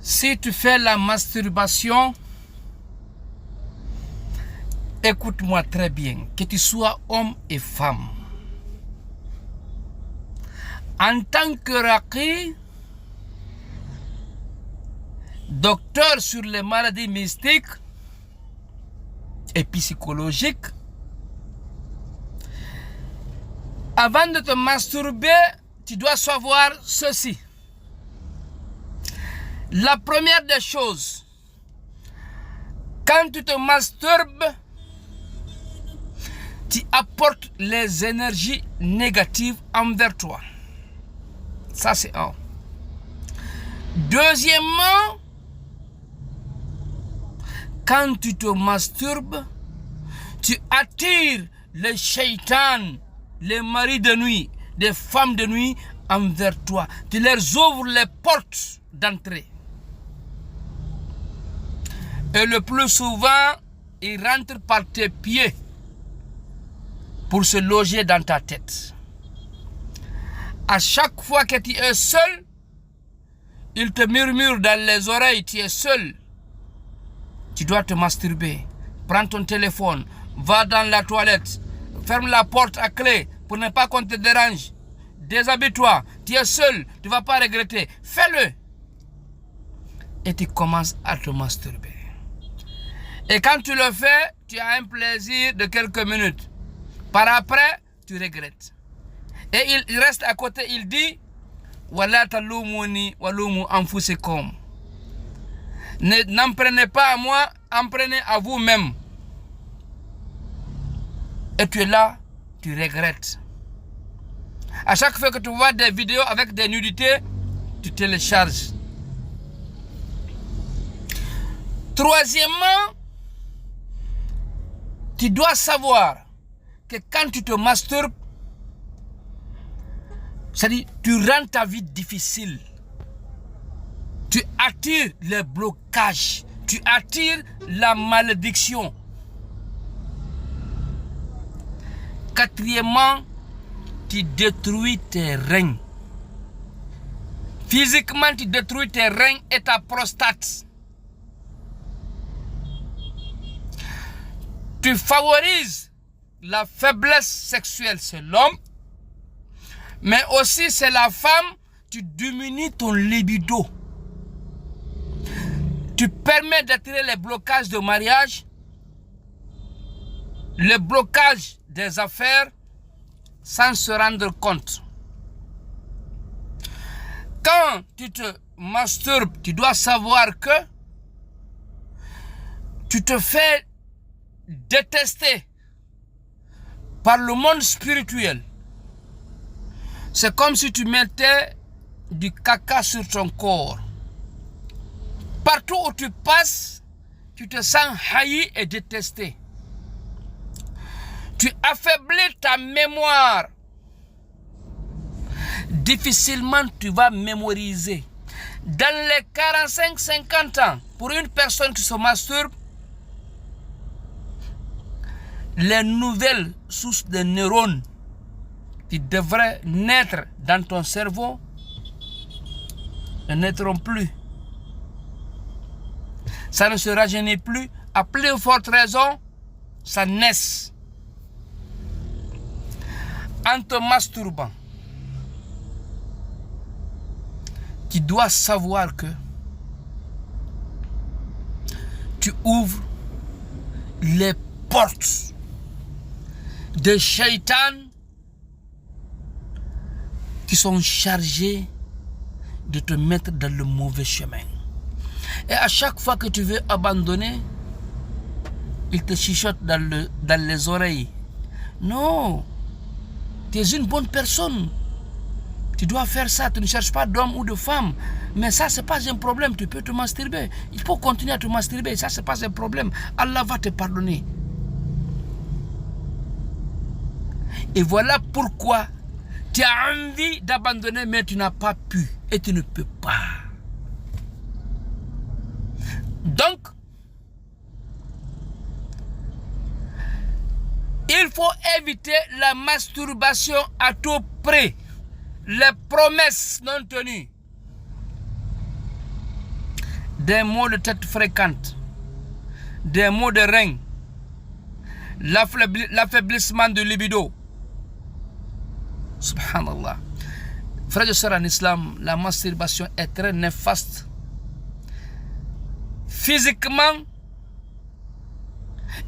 Si tu fais la masturbation, écoute-moi très bien, que tu sois homme et femme. En tant que Raqi, docteur sur les maladies mystiques et psychologiques, avant de te masturber, tu dois savoir ceci. La première des choses, quand tu te masturbes, tu apportes les énergies négatives envers toi. Ça, c'est un. Deuxièmement, quand tu te masturbes, tu attires les shaitans, les maris de nuit, des femmes de nuit envers toi. Tu leur ouvres les portes d'entrée. Et le plus souvent, ils rentrent par tes pieds pour se loger dans ta tête. À chaque fois que tu es seul, ils te murmurent dans les oreilles, tu es seul. Tu dois te masturber. Prends ton téléphone, va dans la toilette, ferme la porte à clé pour ne pas qu'on te dérange. Déshabille-toi, tu es seul, tu ne vas pas regretter. Fais-le. Et tu commences à te masturber. Et quand tu le fais, tu as un plaisir de quelques minutes. Par après, tu regrettes. Et il reste à côté, il dit Wala talumuni walumu anfusikum. N'en prenez pas à moi, en prenez à vous-même. Et tu es là, tu regrettes. À chaque fois que tu vois des vidéos avec des nudités, tu télécharges. Troisièmement, tu dois savoir que quand tu te masturbes, c'est-à-dire tu rends ta vie difficile. Tu attires les blocages. Tu attires la malédiction. Quatrièmement, tu détruis tes reins. Physiquement, tu détruis tes reins et ta prostate. Tu favorises la faiblesse sexuelle, c'est l'homme. Mais aussi, c'est la femme, tu diminues ton libido. Tu permets d'attirer les blocages de mariage, le blocage des affaires, sans se rendre compte. Quand tu te masturbes, tu dois savoir que tu te fais détester par le monde spirituel. C'est comme si tu mettais du caca sur ton corps. Partout où tu passes, tu te sens haï et détesté. Tu affaiblis ta mémoire. Difficilement tu vas mémoriser. Dans les 45-50 ans, pour une personne qui se masturbe, les nouvelles sources de neurones qui devraient naître dans ton cerveau ne naîtront plus. Ça ne se rajeunit plus. À plus forte raison, ça naisse. En te masturbant, tu dois savoir que tu ouvres les portes de shaitan qui sont chargés de te mettre dans le mauvais chemin. Et à chaque fois que tu veux abandonner, ils te chuchotent dans les oreilles. Non, tu es une bonne personne. Tu dois faire ça. Tu ne cherches pas d'homme ou de femme. Mais ça, ce n'est pas un problème. Tu peux te masturber. Il faut continuer à te masturber. Ça, ce n'est pas un problème. Allah va te pardonner. Et voilà pourquoi tu as envie d'abandonner, mais tu n'as pas pu. Et tu ne peux pas. Donc, il faut éviter la masturbation à tout prix. Les promesses non tenues. des maux de tête fréquentes, des maux de reins, l'affaiblissement de libido. Subhanallah. Frères et sœurs en islam, la masturbation est très néfaste. Physiquement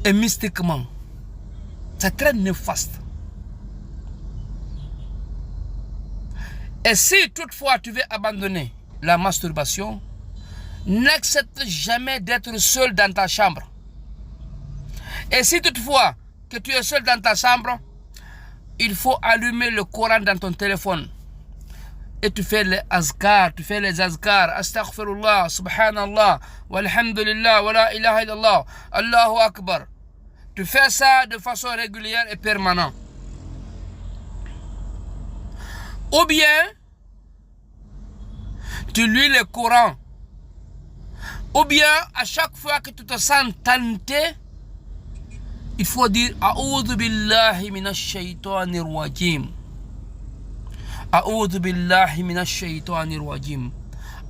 et mystiquement. C'est très néfaste. Et si toutefois tu veux abandonner la masturbation, n'accepte jamais d'être seul dans ta chambre. Et si toutefois que tu es seul dans ta chambre, il faut allumer le Coran dans ton téléphone. Et tu fais les azkar, astaghfirullah, subhanallah, walhamdulillah, wa la ilaha illallah, Allahu akbar. Tu fais ça de façon régulière et permanente. Ou bien, tu lis le Coran. Ou bien, à chaque fois que tu te sens tenté, il faut dire A'udhu billahi minash shaytanir rajim. A'udhu billahi minash shaytanir rajim.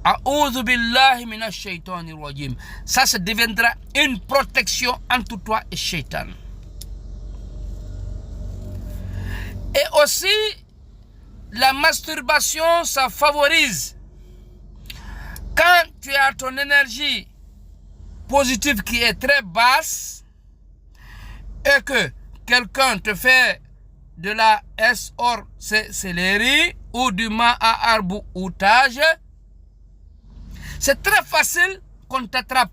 A'udhu billahi minash shaytanir rajim. Ça deviendra une protection entre toi et Shaitan. Et aussi, la masturbation, ça favorise. Quand tu as ton énergie positive qui est très basse et que quelqu'un te fait de la sorcellerie ou du ma'arboutage, c'est très facile qu'on t'attrape.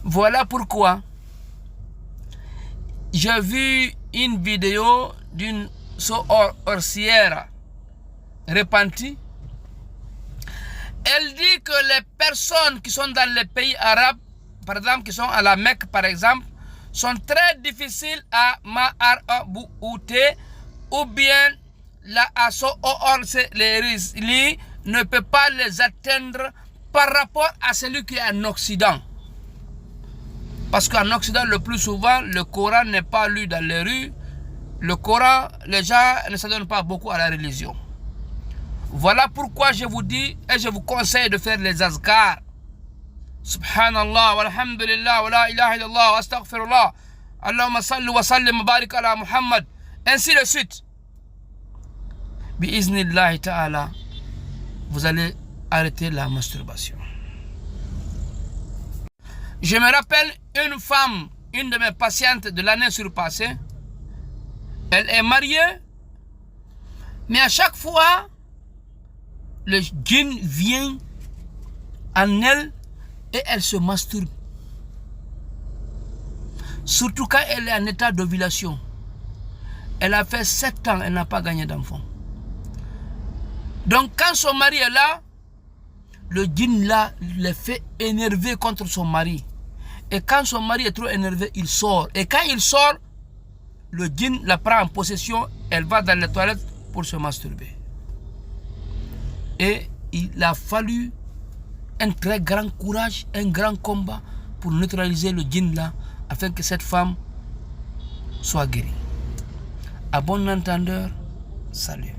Voilà pourquoi j'ai vu une vidéo d'une sorcière repentie. Elle dit que les personnes qui sont dans les pays arabes, par exemple, qui sont à la Mecque, par exemple, sont très difficiles à ma'arbouter, ou bien la sorcellerie ne peut pas les atteindre par rapport à celui qui est en Occident. Parce qu'en Occident, le plus souvent, le Coran n'est pas lu dans les rues. Le Coran, les gens ne s'adonnent pas beaucoup à la religion. Voilà pourquoi je vous dis et je vous conseille de faire les azkar. Subhanallah, walhamdulillah, wa la ilaha illallah, wa astaghfirullah, Allahumma salli wa sallim barik ala Muhammad, ainsi de suite. Bi'iznillahi ta'ala, vous allez arrêter la masturbation. Je me rappelle une femme, une de mes patientes de l'année surpassée. Elle est mariée, mais à chaque fois, le djinn vient en elle et elle se masturbe. Surtout quand elle est en état d'ovulation. Elle a fait 7 ans, elle n'a pas gagné d'enfant. Donc quand son mari est là, le djinn là le fait énerver contre son mari. Et quand son mari est trop énervé, il sort. Et quand il sort, le djinn la prend en possession, elle va dans les toilettes pour se masturber. Et il a fallu un très grand courage, un grand combat pour neutraliser le djinn là, afin que cette femme soit guérie. À bon entendeur, salut.